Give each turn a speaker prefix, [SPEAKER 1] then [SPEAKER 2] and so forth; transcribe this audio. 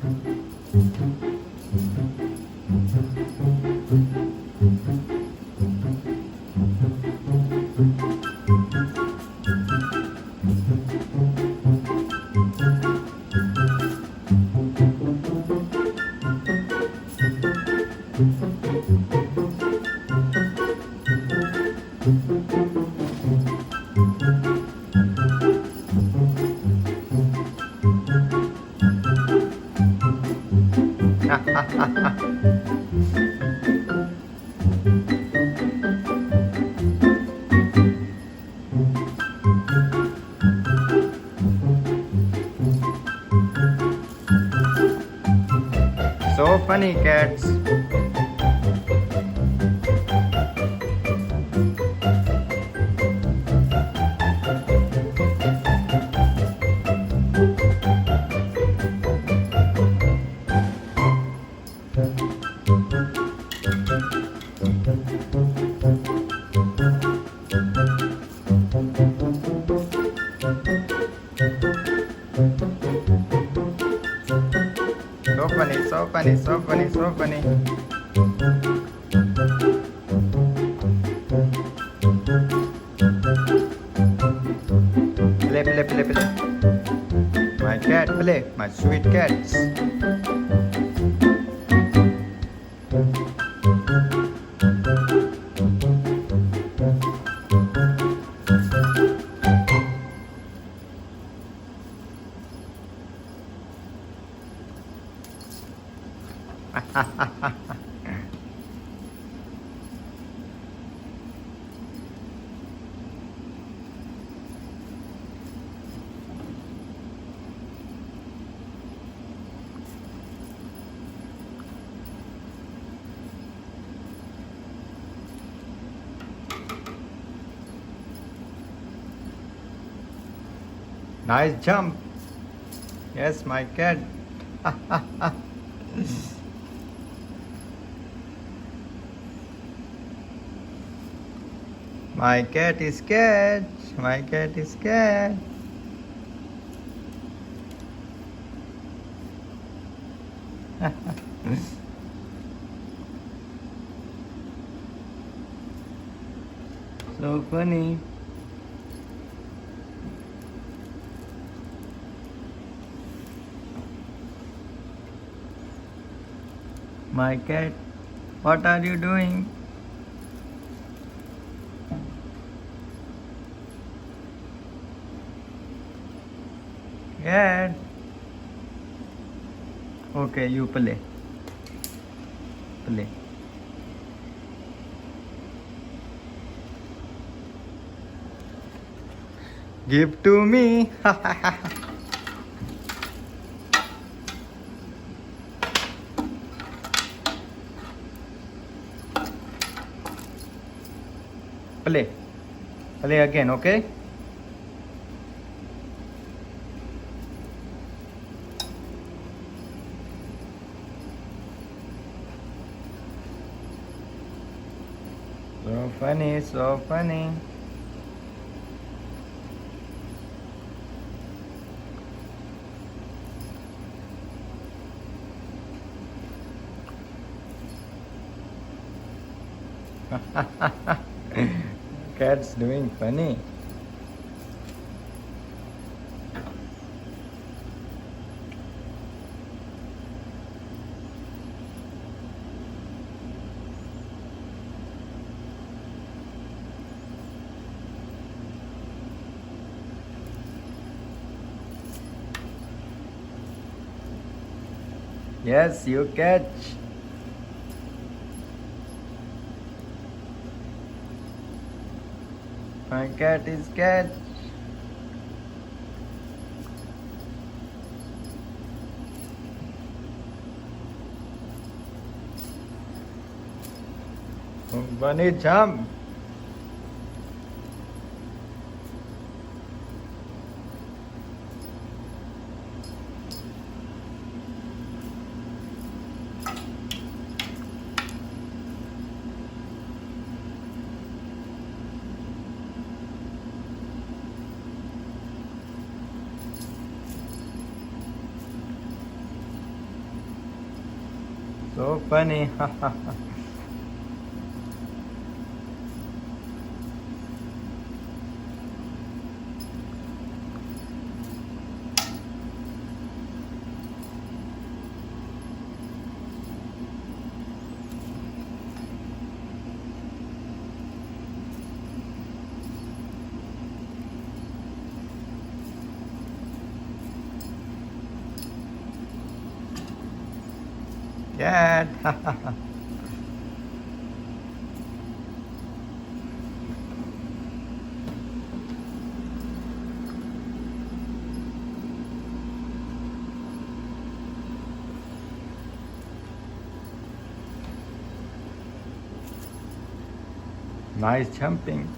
[SPEAKER 1] So funny, cats. So funny, so funny, so funny, so funny. Play, play, play, play. My cat, play. My sweet cats. Nice jump. Yes, my cat. My cat is scared. My cat is scared. So funny. My cat, what are you doing? Cat. Okay, you play. Play. Give to me. Play. Play again, okay? So funny, so funny. Cat's doing funny. Yes, you catch. My cat is catch. Bunny jump. So funny. Cat. Nice jumping.